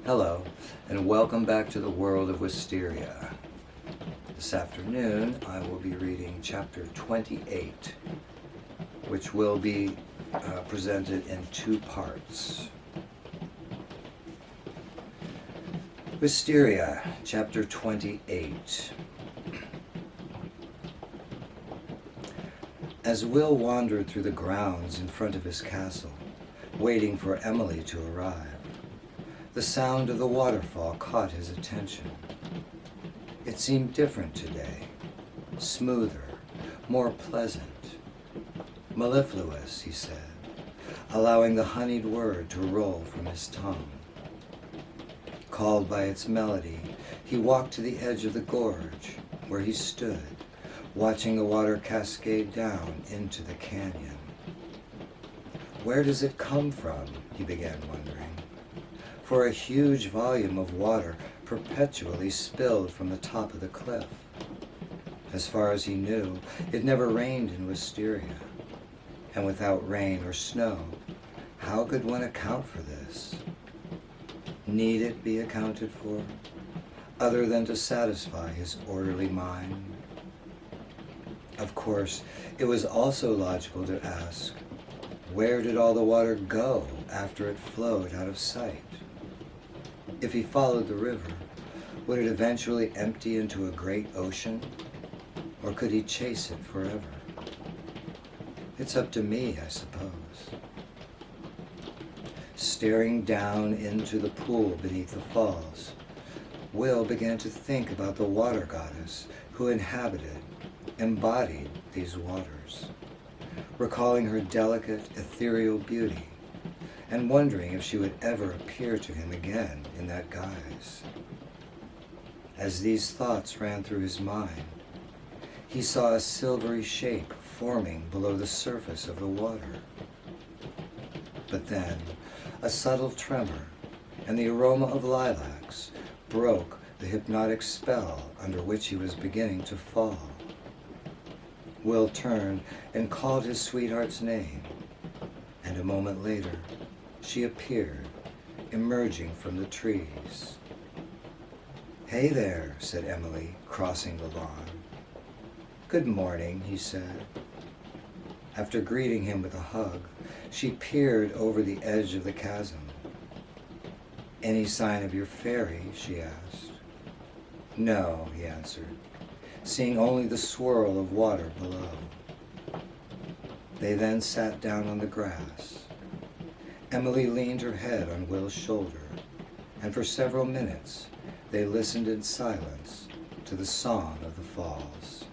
Hello, and welcome back to the World of Wysteria. This afternoon, I will be reading Chapter 28, which will be presented in two parts. Wysteria, Chapter 28. As Will wandered through the grounds in front of his castle, waiting for Emily to arrive, the sound of the waterfall caught his attention. It seemed different today, smoother, more pleasant. Mellifluous, he said, allowing the honeyed word to roll from his tongue. Called by its melody, he walked to the edge of the gorge, where he stood, watching the water cascade down into the canyon. Where does it come from? He began wondering. For a huge volume of water perpetually spilled from the top of the cliff. As far as he knew, it never rained in Wysteria. And without rain or snow, how could one account for this? Need it be accounted for, other than to satisfy his orderly mind? Of course, it was also logical to ask, where did all the water go after it flowed out of sight? If he followed the river, would it eventually empty into a great ocean? Or could he chase it forever? It's up to me, I suppose. Staring down into the pool beneath the falls, Will began to think about the water goddess who embodied these waters, recalling her delicate, ethereal beauty, and wondering if she would ever appear to him again in that guise. As these thoughts ran through his mind, he saw a silvery shape forming below the surface of the water. But then, a subtle tremor and the aroma of lilacs broke the hypnotic spell under which he was beginning to fall. Will turned and called his sweetheart's name, and a moment later, she appeared, emerging from the trees. "Hey there," said Emily, crossing the lawn. "Good morning," he said. After greeting him with a hug, she peered over the edge of the chasm. "Any sign of your fairy?" she asked. "No," he answered, seeing only the swirl of water below. They then sat down on the grass. Emily leaned her head on Will's shoulder, and for several minutes they listened in silence to the song of the falls.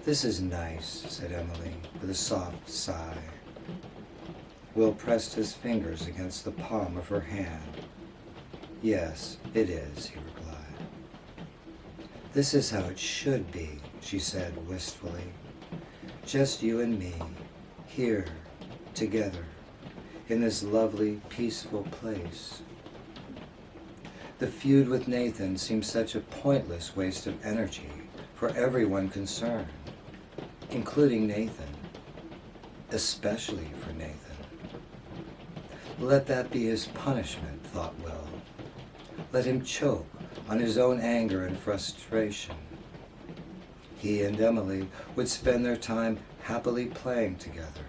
"This is nice," said Emily with a soft sigh. Will pressed his fingers against the palm of her hand. "Yes, it is," he replied. "This is how it should be," she said wistfully. "Just you and me, here, together, in this lovely, peaceful place." The feud with Nathan seemed such a pointless waste of energy for everyone concerned, including Nathan, especially for Nathan. Let that be his punishment, thought Will. Let him choke on his own anger and frustration. He and Emily would spend their time happily playing together,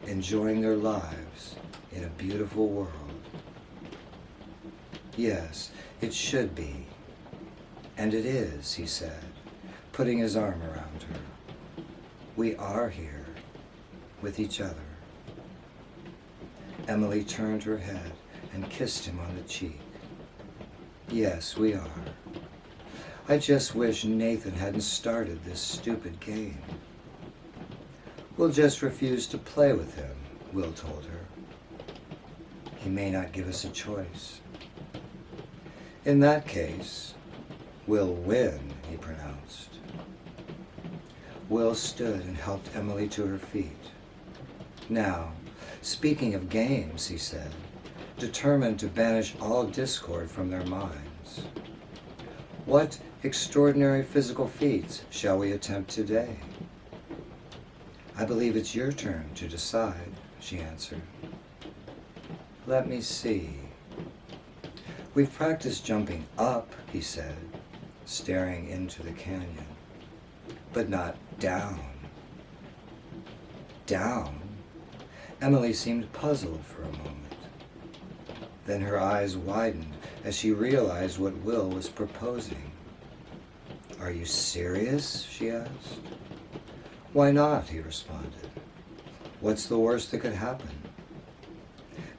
enjoying their lives in a beautiful world. "Yes, it should be. And it is," he said, putting his arm around her. "We are here, with each other." Emily turned her head and kissed him on the cheek. "Yes, we are. I just wish Nathan hadn't started this stupid game." "We'll just refuse to play with him," Will told her. "He may not give us a choice." "In that case, we'll win," he pronounced. Will stood and helped Emily to her feet. "Now, speaking of games," he said, determined to banish all discord from their minds, "what extraordinary physical feats shall we attempt today?" "I believe it's your turn to decide," she answered. "Let me see." We've practiced jumping up, he said, staring into the canyon, but not down. Down? Emily seemed puzzled for a moment. Then her eyes widened as she realized what Will was proposing. Are you serious? She asked. Why not? He responded. What's the worst that could happen?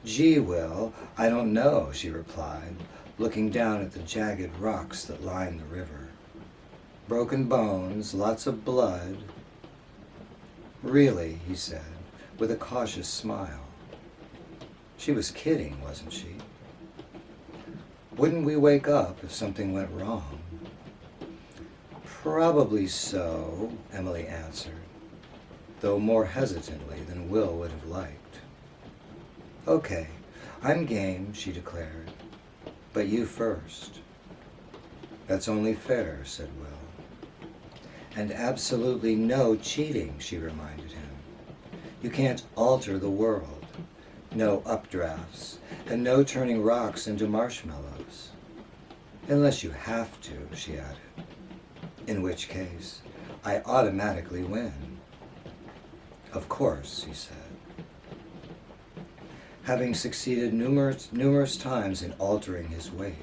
Gee, Will, I don't know, she replied, looking down at the jagged rocks that lined the river. Broken bones, lots of blood. Really, he said, with a cautious smile. She was kidding, wasn't she? Wouldn't we wake up if something went wrong? Probably so, Emily answered, though more hesitantly than Will would have liked. Okay, I'm game, she declared, but you first. That's only fair, said Will. And absolutely no cheating, she reminded him. You can't alter the world. No updrafts, and no turning rocks into marshmallows. Unless you have to, she added. In which case, I automatically win. Of course, he said. Having succeeded numerous times in altering his weight,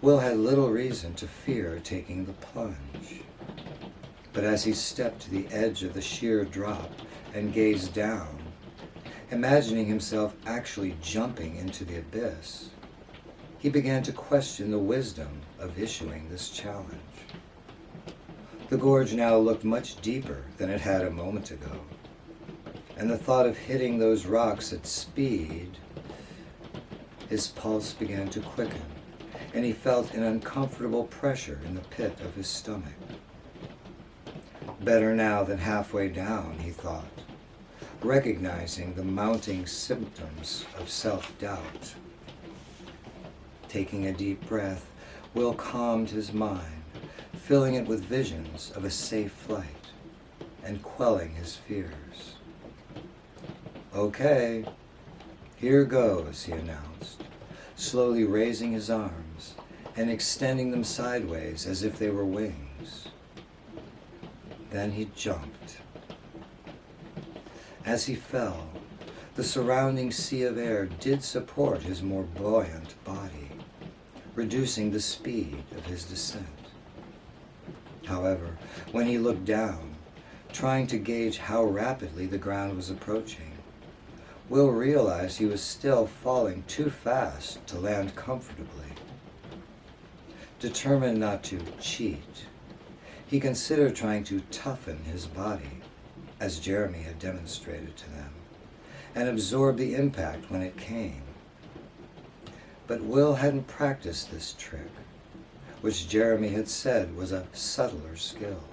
Will had little reason to fear taking the plunge. But as he stepped to the edge of the sheer drop and gazed down, imagining himself actually jumping into the abyss, he began to question the wisdom of issuing this challenge. The gorge now looked much deeper than it had a moment ago, and the thought of hitting those rocks at speed, his pulse began to quicken, and he felt an uncomfortable pressure in the pit of his stomach. Better now than halfway down, he thought, recognizing the mounting symptoms of self-doubt. Taking a deep breath, Will calmed his mind, filling it with visions of a safe flight and quelling his fears. Okay, here goes, he announced, slowly raising his arms and extending them sideways as if they were wings. Then he jumped. As he fell, the surrounding sea of air did support his more buoyant body, reducing the speed of his descent. However, when he looked down, trying to gauge how rapidly the ground was approaching, Will realized he was still falling too fast to land comfortably. Determined not to cheat, he considered trying to toughen his body, as Jeremy had demonstrated to them, and absorb the impact when it came. But Will hadn't practiced this trick, which Jeremy had said was a subtler skill,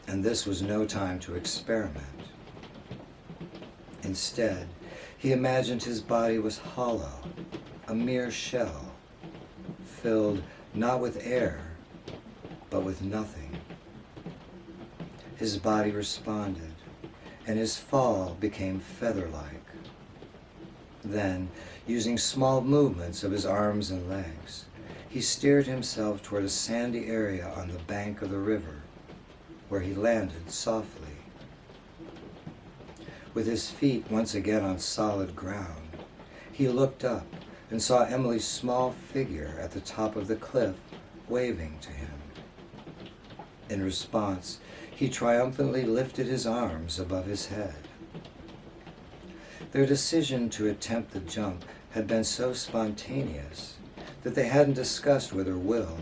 and this was no time to experiment. Instead, he imagined his body was hollow, a mere shell, filled not with air, but with nothing. His body responded, and his fall became feather-like. Then, using small movements of his arms and legs, he steered himself toward a sandy area on the bank of the river, where he landed softly. With his feet once again on solid ground, he looked up and saw Emily's small figure at the top of the cliff waving to him. In response, he triumphantly lifted his arms above his head. Their decision to attempt the jump had been so spontaneous that they hadn't discussed whether Will,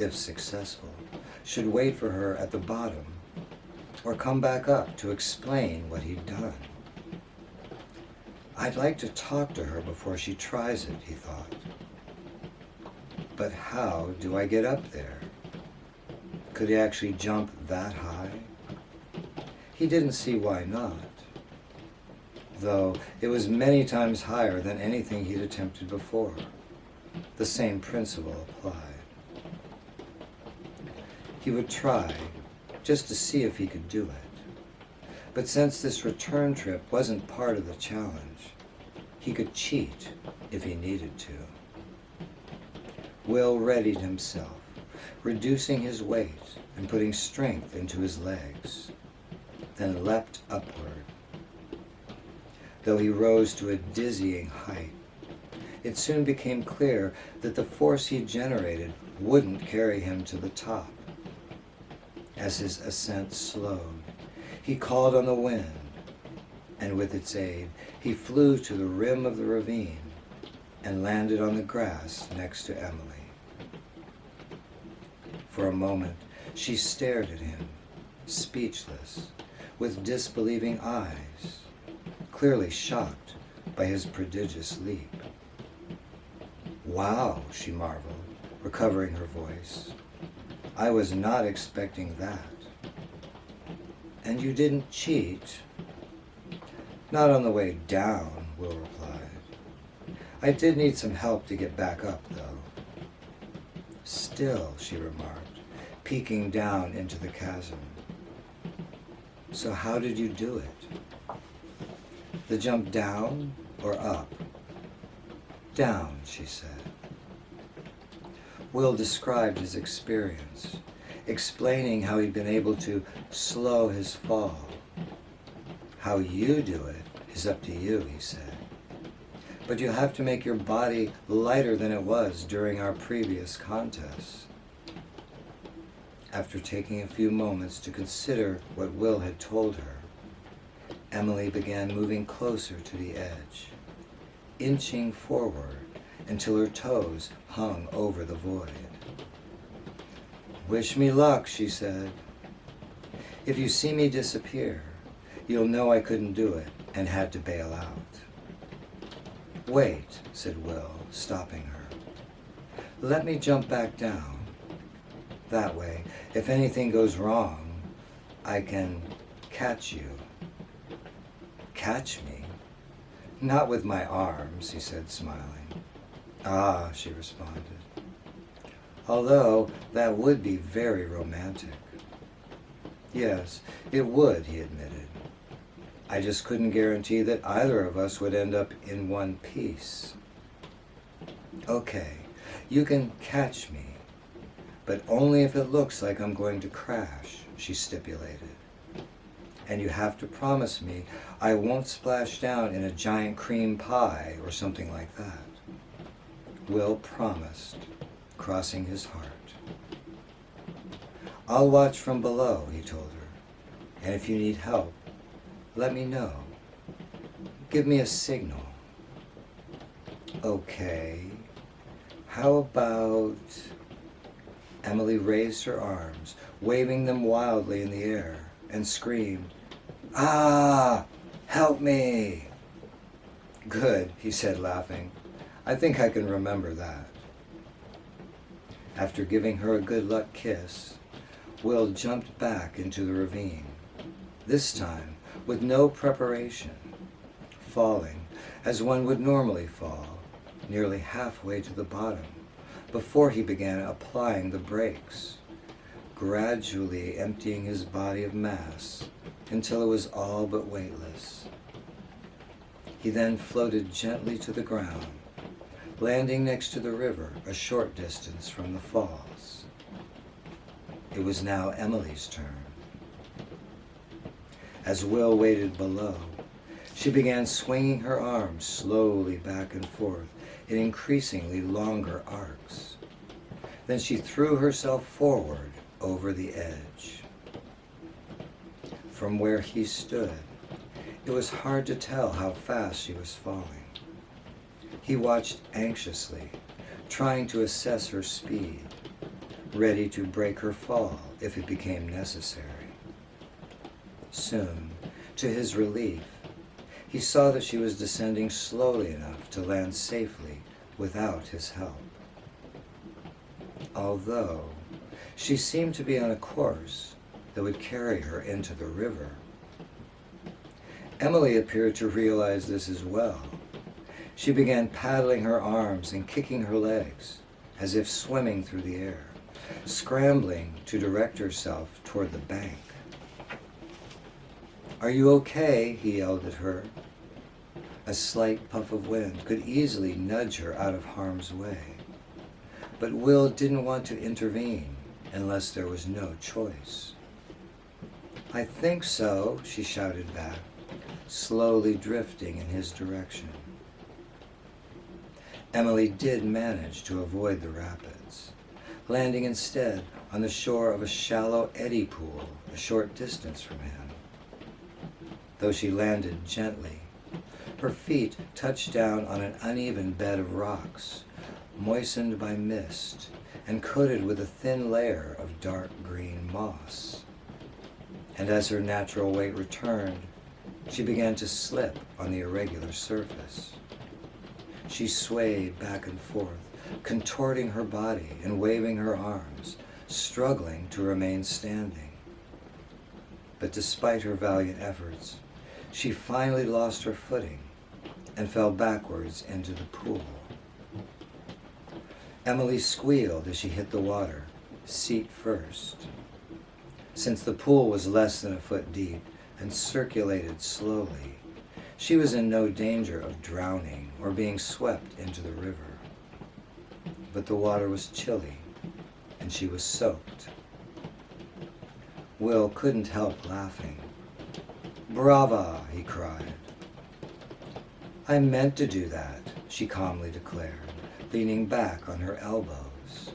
if successful, should wait for her at the bottom or come back up to explain what he'd done. I'd like to talk to her before she tries it, he thought. But how do I get up there? Could he actually jump that high? He didn't see why not, though it was many times higher than anything he'd attempted before. The same principle applied. He would try, just to see if he could do it. But since this return trip wasn't part of the challenge, he could cheat if he needed to. Will readied himself, reducing his weight and putting strength into his legs, then leapt upward. Though he rose to a dizzying height, it soon became clear that the force he generated wouldn't carry him to the top. As his ascent slowed, he called on the wind, and with its aid, he flew to the rim of the ravine and landed on the grass next to Emily. For a moment, she stared at him, speechless, with disbelieving eyes, clearly shocked by his prodigious leap. "Wow," she marveled, recovering her voice. "I was not expecting that." "And you didn't cheat?" "Not on the way down," Will replied. "I did need some help to get back up, though." "Still," she remarked, peeking down into the chasm. "So how did you do it?" "The jump down or up?" "Down," she said. Will described his experience, explaining how he'd been able to slow his fall. "How you do it is up to you," he said. "But you have to make your body lighter than it was during our previous contests." After taking a few moments to consider what Will had told her, Emily began moving closer to the edge, inching forward until her toes hung over the void. "Wish me luck," she said. "If you see me disappear, you'll know I couldn't do it and had to bail out." "Wait," said Will, stopping her. "Let me jump back down. That way, if anything goes wrong, I can catch you." "Catch me?" "Not with my arms," he said, smiling. "Ah," she responded. "Although that would be very romantic." "Yes, it would," he admitted. "I just couldn't guarantee that either of us would end up in one piece." "Okay, you can catch me, but only if it looks like I'm going to crash," she stipulated. "And you have to promise me I won't splash down in a giant cream pie or something like that." Will promised, crossing his heart. "I'll watch from below," he told her, "and if you need help, let me know. Give me a signal." "Okay, how about..." Emily raised her arms, waving them wildly in the air, and screamed, "Ah! Help me!" "Good," he said, laughing. "I think I can remember that." After giving her a good luck kiss, Will jumped back into the ravine, this time with no preparation, falling as one would normally fall, nearly halfway to the bottom, before he began applying the brakes, gradually emptying his body of mass until it was all but weightless. He then floated gently to the ground, landing next to the river a short distance from the falls. It was now Emily's turn. As Will waited below, she began swinging her arms slowly back and forth in increasingly longer arcs. Then she threw herself forward over the edge. From where he stood, it was hard to tell how fast she was falling. He watched anxiously, trying to assess her speed, ready to break her fall if it became necessary. Soon, to his relief, he saw that she was descending slowly enough to land safely without his help. Although she seemed to be on a course that would carry her into the river. Emily appeared to realize this as well. She began paddling her arms and kicking her legs, as if swimming through the air, scrambling to direct herself toward the bank. "Are you okay?" he yelled at her. A slight puff of wind could easily nudge her out of harm's way. but Will didn't want to intervene unless there was no choice. "I think so," she shouted back, slowly drifting in his direction. Emily did manage to avoid the rapids, landing instead on the shore of a shallow eddy pool a short distance from him. Though she landed gently, her feet touched down on an uneven bed of rocks, moistened by mist and coated with a thin layer of dark green moss. And as her natural weight returned, she began to slip on the irregular surface. She swayed back and forth, contorting her body and waving her arms, struggling to remain standing. But despite her valiant efforts, she finally lost her footing and fell backwards into the pool. Emily squealed as she hit the water, seat first. Since the pool was less than a foot deep and circulated slowly, she was in no danger of drowning or being swept into the river. But the water was chilly, and she was soaked. Will couldn't help laughing. "Brava!" he cried. "I meant to do that," she calmly declared, leaning back on her elbows.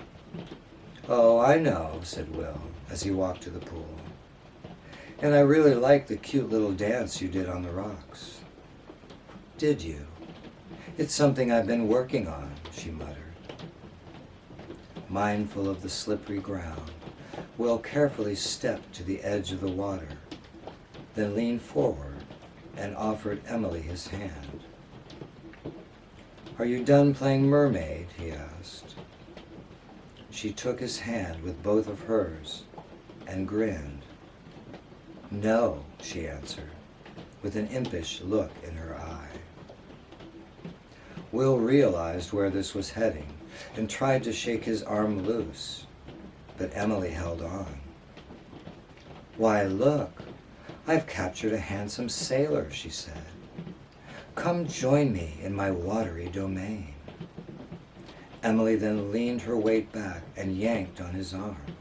"Oh, I know," said Will, as he walked to the pool. "And I really liked the cute little dance you did on the rocks." "Did you? It's something I've been working on," she muttered. Mindful of the slippery ground, Will carefully stepped to the edge of the water, then leaned forward and offered Emily his hand. "Are you done playing mermaid?" he asked. She took his hand with both of hers and grinned. "No," she answered, with an impish look in her eye. Will realized where this was heading and tried to shake his arm loose, but Emily held on. "Why, look, I've captured a handsome sailor," she said. "Come join me in my watery domain." Emily then leaned her weight back and yanked on his arm.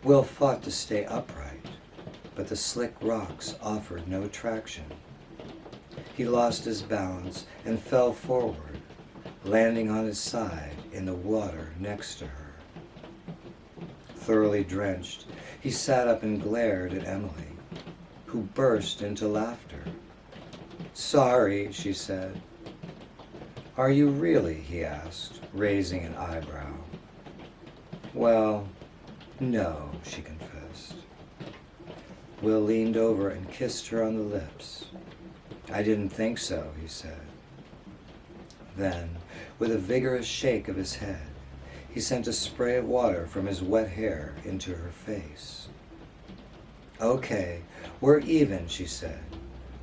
Will fought to stay upright, but the slick rocks offered no traction. He lost his balance and fell forward, landing on his side in the water next to her. Thoroughly drenched, he sat up and glared at Emily, who burst into laughter. "Sorry," she said. "Are you really?" he asked, raising an eyebrow. "Well, no," she confessed. Will leaned over and kissed her on the lips. "I didn't think so," he said. Then, with a vigorous shake of his head, he sent a spray of water from his wet hair into her face. "Okay, we're even," she said,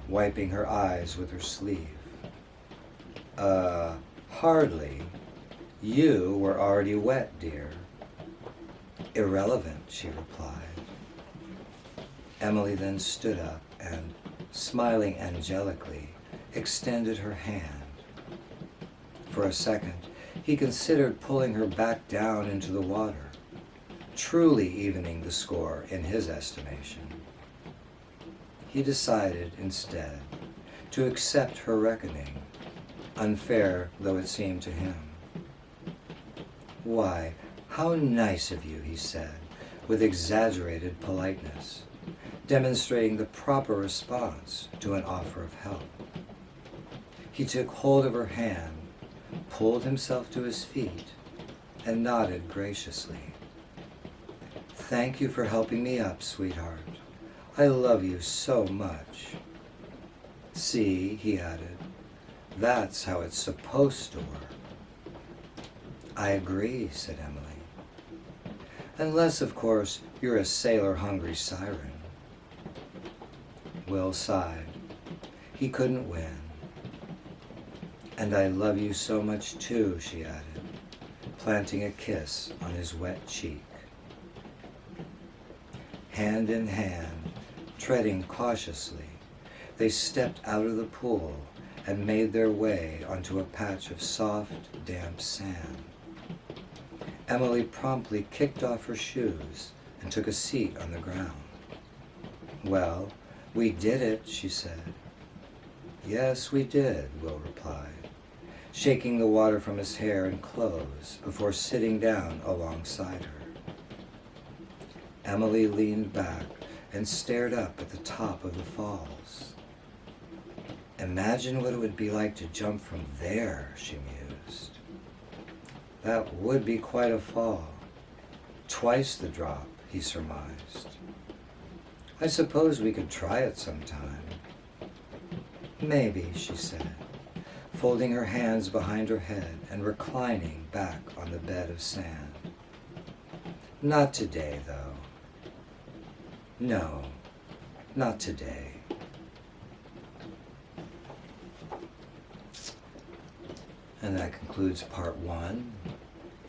wiping her eyes with her sleeve. Hardly. You were already wet, dear." "Irrelevant," she replied. Emily then stood up and, smiling angelically, extended her hand. For a second, he considered pulling her back down into the water, truly evening the score in his estimation. He decided, instead, to accept her reckoning, unfair though it seemed to him. "Why, how nice of you," he said, with exaggerated politeness, demonstrating the proper response to an offer of help. He took hold of her hand, pulled himself to his feet, and nodded graciously. "Thank you for helping me up, sweetheart. I love you so much." "See," he added, "that's how it's supposed to work." "I agree," said Emily. "Unless, of course, you're a sailor-hungry siren." Will sighed. He couldn't win. "And I love you so much too," she added, planting a kiss on his wet cheek. Hand in hand, treading cautiously, they stepped out of the pool and made their way onto a patch of soft, damp sand. Emily promptly kicked off her shoes and took a seat on the ground. "Well, we did it," she said. "Yes, we did," Will replied, shaking the water from his hair and clothes before sitting down alongside her. Emily leaned back and stared up at the top of the falls. "Imagine what it would be like to jump from there," she mused. "That would be quite a fall. Twice the drop," he surmised. "I suppose we could try it sometime." "Maybe," she said, folding her hands behind her head and reclining back on the bed of sand. "Not today, though. No, not today." And that concludes part 1,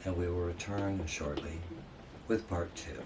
and we will return shortly with part 2.